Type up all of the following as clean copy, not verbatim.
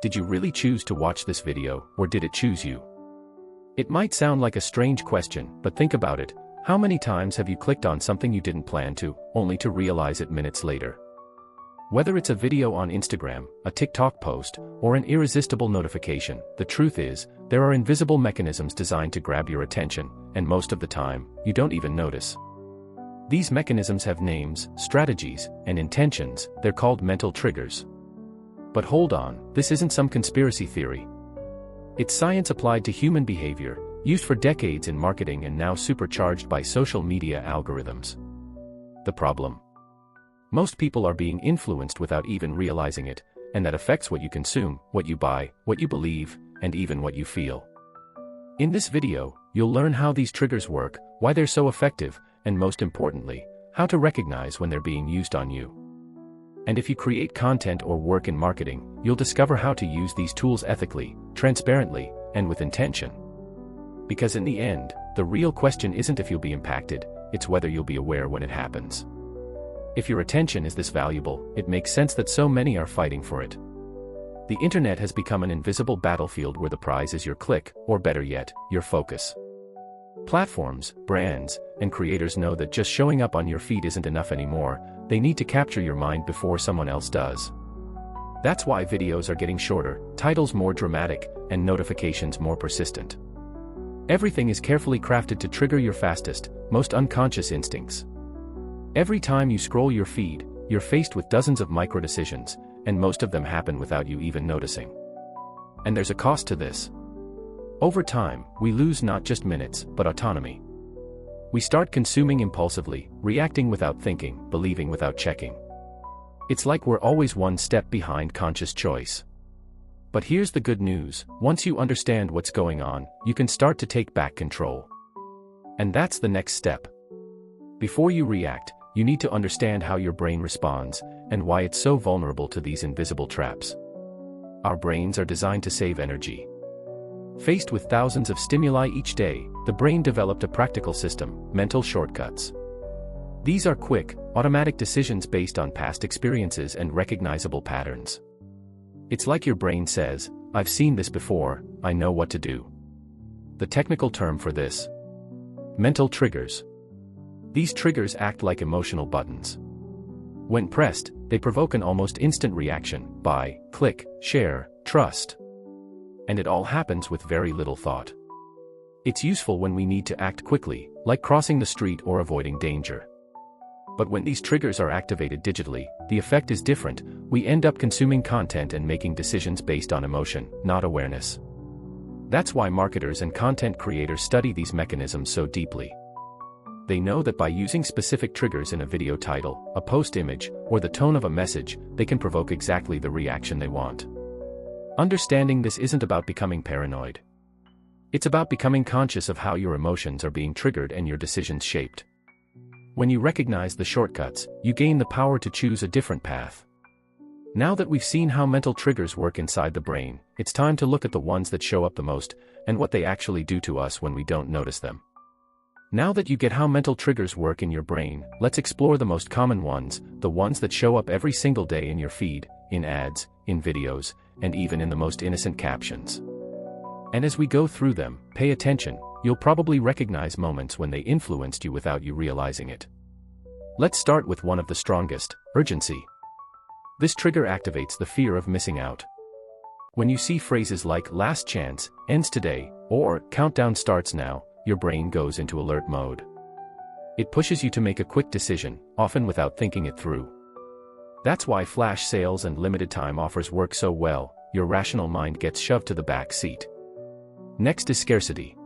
Did you really choose to watch this video, or did it choose you? It might sound like a strange question, but think about it. How many times have you clicked on something you didn't plan to, only to realize it minutes later? Whether it's a video on Instagram, a TikTok post, or an irresistible notification, the truth is, there are invisible mechanisms designed to grab your attention, and most of the time, you don't even notice. These mechanisms have names, strategies, and intentions. They're called mental triggers. But hold on, this isn't some conspiracy theory. It's science applied to human behavior, used for decades in marketing and now supercharged by social media algorithms. The problem? Most people are being influenced without even realizing it, and that affects what you consume, what you buy, what you believe, and even what you feel. In this video, you'll learn how these triggers work, why they're so effective, and most importantly, how to recognize when they're being used on you. And if you create content or work in marketing, you'll discover how to use these tools ethically, transparently, and with intention. Because in the end, the real question isn't if you'll be impacted, it's whether you'll be aware when it happens. If your attention is this valuable, it makes sense that so many are fighting for it. The internet has become an invisible battlefield where the prize is your click, or better yet, your focus. Platforms, brands, and creators know that just showing up on your feed isn't enough anymore. They need to capture your mind before someone else does. That's why videos are getting shorter, titles more dramatic, and notifications more persistent. Everything is carefully crafted to trigger your fastest, most unconscious instincts. Every time you scroll your feed, you're faced with dozens of micro-decisions, and most of them happen without you even noticing. And there's a cost to this. Over time, we lose not just minutes, but autonomy. We start consuming impulsively, reacting without thinking, believing without checking. It's like we're always one step behind conscious choice. But here's the good news: once you understand what's going on, you can start to take back control. And that's the next step. Before you react, you need to understand how your brain responds, and why it's so vulnerable to these invisible traps. Our brains are designed to save energy. Faced with thousands of stimuli each day, the brain developed a practical system: mental shortcuts. These are quick, automatic decisions based on past experiences and recognizable patterns. It's like your brain says, "I've seen this before, I know what to do." The technical term for this: mental triggers. These triggers act like emotional buttons. When pressed, they provoke an almost instant reaction: buy, click, share, trust. And it all happens with very little thought. It's useful when we need to act quickly, like crossing the street or avoiding danger. But when these triggers are activated digitally, the effect is different. We end up consuming content and making decisions based on emotion, not awareness. That's why marketers and content creators study these mechanisms so deeply. They know that by using specific triggers in a video title, a post image, or the tone of a message, they can provoke exactly the reaction they want. Understanding this isn't about becoming paranoid. It's about becoming conscious of how your emotions are being triggered and your decisions shaped. When you recognize the shortcuts, you gain the power to choose a different path. Now that we've seen how mental triggers work inside the brain, it's time to look at the ones that show up the most, and what they actually do to us when we don't notice them. Now that you get how mental triggers work in your brain, let's explore the most common ones, the ones that show up every single day in your feed, in ads, in videos, and even in the most innocent captions. And as we go through them, pay attention. You'll probably recognize moments when they influenced you without you realizing it. Let's start with one of the strongest: urgency. This trigger activates the fear of missing out. When you see phrases like "last chance," "ends today," or "countdown starts now," your brain goes into alert mode. It pushes you to make a quick decision, often without thinking it through. That's why flash sales and limited time offers work so well. Your rational mind gets shoved to the back seat. Next is scarcity.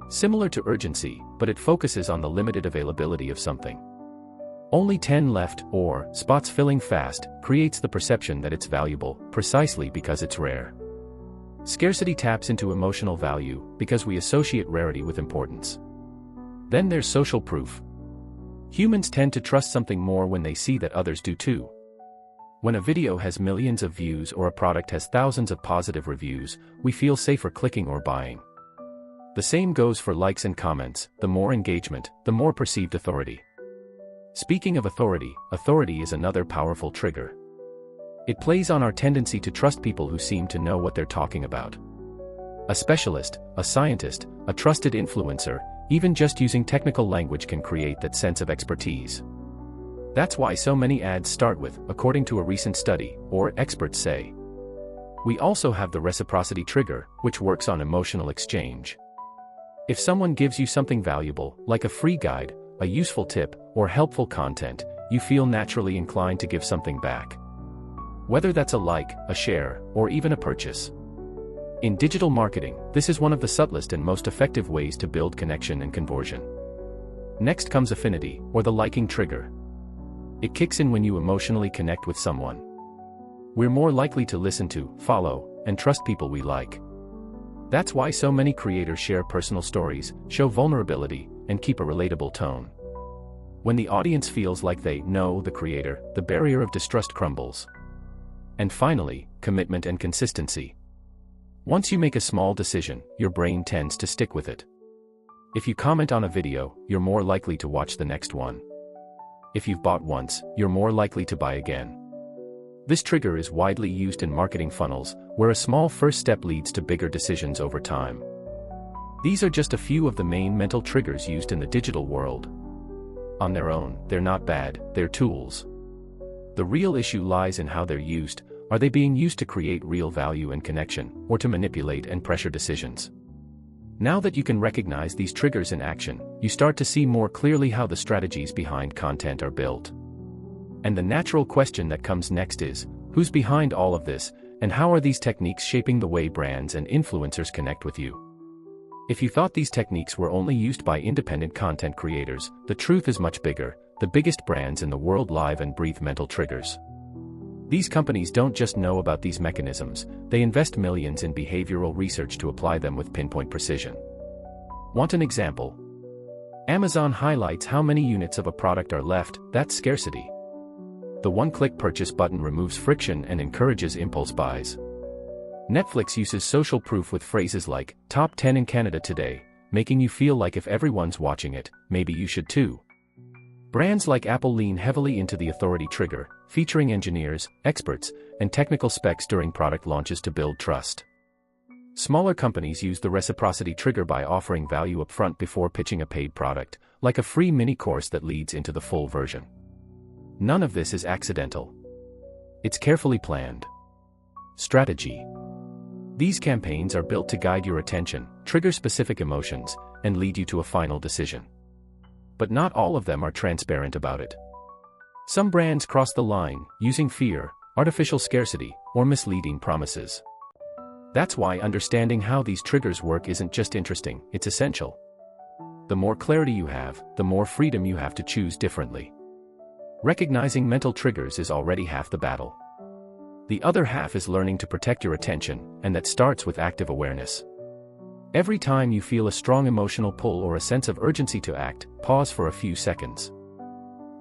Similar to urgency, but it focuses on the limited availability of something. Only 10 left, or spots filling fast, creates the perception that it's valuable, precisely because it's rare. Scarcity taps into emotional value, because we associate rarity with importance. Then there's social proof. Humans tend to trust something more when they see that others do too. When a video has millions of views or a product has thousands of positive reviews, we feel safer clicking or buying. The same goes for likes and comments. The more engagement, the more perceived authority. Speaking of authority, authority is another powerful trigger. It plays on our tendency to trust people who seem to know what they're talking about. A specialist, a scientist, a trusted influencer, even just using technical language can create that sense of expertise. That's why so many ads start with, according to a recent study, or experts say. We also have the reciprocity trigger, which works on emotional exchange. If someone gives you something valuable, like a free guide, a useful tip, or helpful content, you feel naturally inclined to give something back. Whether that's a like, a share, or even a purchase. In digital marketing, this is one of the subtlest and most effective ways to build connection and conversion. Next comes affinity, or the liking trigger. It kicks in when you emotionally connect with someone. We're more likely to listen to, follow, and trust people we like. That's why so many creators share personal stories, show vulnerability, and keep a relatable tone. When the audience feels like they know the creator, the barrier of distrust crumbles. And finally, commitment and consistency. Once you make a small decision, your brain tends to stick with it. If you comment on a video, you're more likely to watch the next one. If you've bought once, you're more likely to buy again. This trigger is widely used in marketing funnels, where a small first step leads to bigger decisions over time. These are just a few of the main mental triggers used in the digital world. On their own, they're not bad, they're tools. The real issue lies in how they're used. Are they being used to create real value and connection, or to manipulate and pressure decisions? Now that you can recognize these triggers in action, you start to see more clearly how the strategies behind content are built. And the natural question that comes next is, who's behind all of this, and how are these techniques shaping the way brands and influencers connect with you? If you thought these techniques were only used by independent content creators, the truth is much bigger. The biggest brands in the world live and breathe mental triggers. These companies don't just know about these mechanisms, they invest millions in behavioral research to apply them with pinpoint precision. Want an example? Amazon highlights how many units of a product are left, that's scarcity. The one-click purchase button removes friction and encourages impulse buys. Netflix uses social proof with phrases like, top 10 in Canada today, making you feel like if everyone's watching it, maybe you should too. Brands like Apple lean heavily into the authority trigger, featuring engineers, experts, and technical specs during product launches to build trust. Smaller companies use the reciprocity trigger by offering value upfront before pitching a paid product, like a free mini course that leads into the full version. None of this is accidental. It's carefully planned. Strategy. These campaigns are built to guide your attention, trigger specific emotions, and lead you to a final decision. But not all of them are transparent about it. Some brands cross the line, using fear, artificial scarcity, or misleading promises. That's why understanding how these triggers work isn't just interesting, it's essential. The more clarity you have, the more freedom you have to choose differently. Recognizing mental triggers is already half the battle. The other half is learning to protect your attention, and that starts with active awareness. Every time you feel a strong emotional pull or a sense of urgency to act, pause for a few seconds.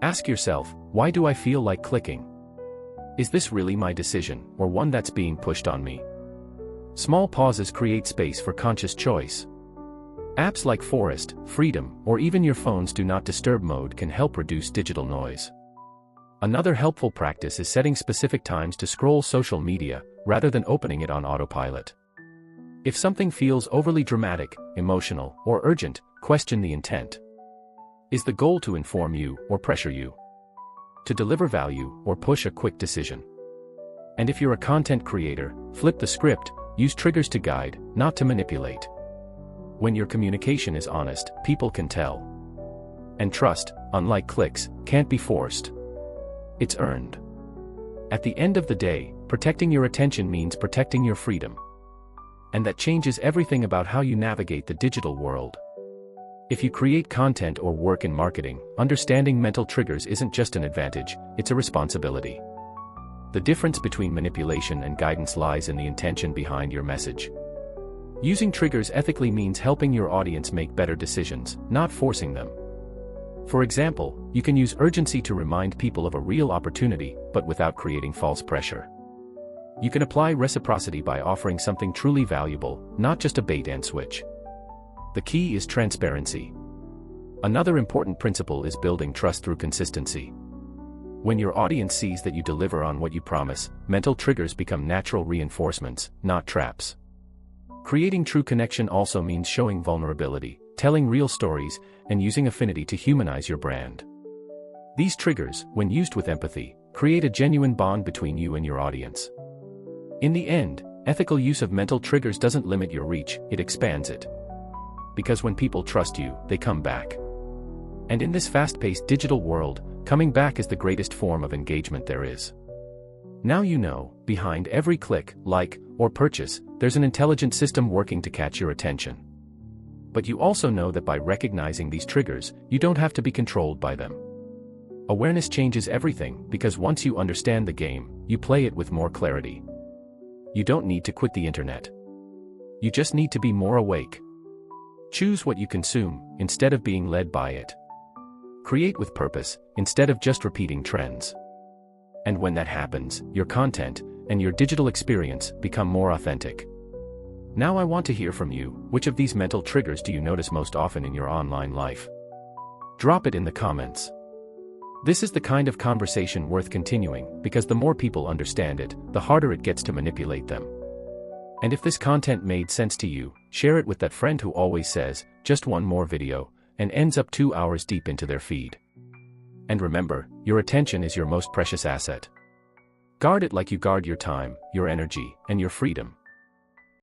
Ask yourself, why do I feel like clicking? Is this really my decision, or one that's being pushed on me? Small pauses create space for conscious choice. Apps like Forest, Freedom, or even your phone's Do Not Disturb mode can help reduce digital noise. Another helpful practice is setting specific times to scroll social media, rather than opening it on autopilot. If something feels overly dramatic, emotional, or urgent, question the intent. Is the goal to inform you or pressure you? To deliver value or push a quick decision? And if you're a content creator, flip the script, use triggers to guide, not to manipulate. When your communication is honest, people can tell. And trust, unlike clicks, can't be forced. It's earned. At the end of the day, protecting your attention means protecting your freedom. And that changes everything about how you navigate the digital world. If you create content or work in marketing, understanding mental triggers isn't just an advantage, it's a responsibility. The difference between manipulation and guidance lies in the intention behind your message. Using triggers ethically means helping your audience make better decisions, not forcing them. For example, you can use urgency to remind people of a real opportunity, but without creating false pressure. You can apply reciprocity by offering something truly valuable, not just a bait and switch. The key is transparency. Another important principle is building trust through consistency. When your audience sees that you deliver on what you promise, mental triggers become natural reinforcements, not traps. Creating true connection also means showing vulnerability, telling real stories, and using affinity to humanize your brand. These triggers, when used with empathy, create a genuine bond between you and your audience. In the end, ethical use of mental triggers doesn't limit your reach, it expands it. Because when people trust you, they come back. And in this fast-paced digital world, coming back is the greatest form of engagement there is. Now you know, behind every click, like, or purchase, there's an intelligent system working to catch your attention. But you also know that by recognizing these triggers, you don't have to be controlled by them. Awareness changes everything, because once you understand the game, you play it with more clarity. You don't need to quit the internet. You just need to be more awake. Choose what you consume, instead of being led by it. Create with purpose, instead of just repeating trends. And when that happens, your content and your digital experience become more authentic. Now I want to hear from you. Which of these mental triggers do you notice most often in your online life? Drop it in the comments. This is the kind of conversation worth continuing, because the more people understand it, the harder it gets to manipulate them. And if this content made sense to you, share it with that friend who always says, just one more video, and ends up 2 hours deep into their feed. And remember, your attention is your most precious asset. Guard it like you guard your time, your energy, and your freedom.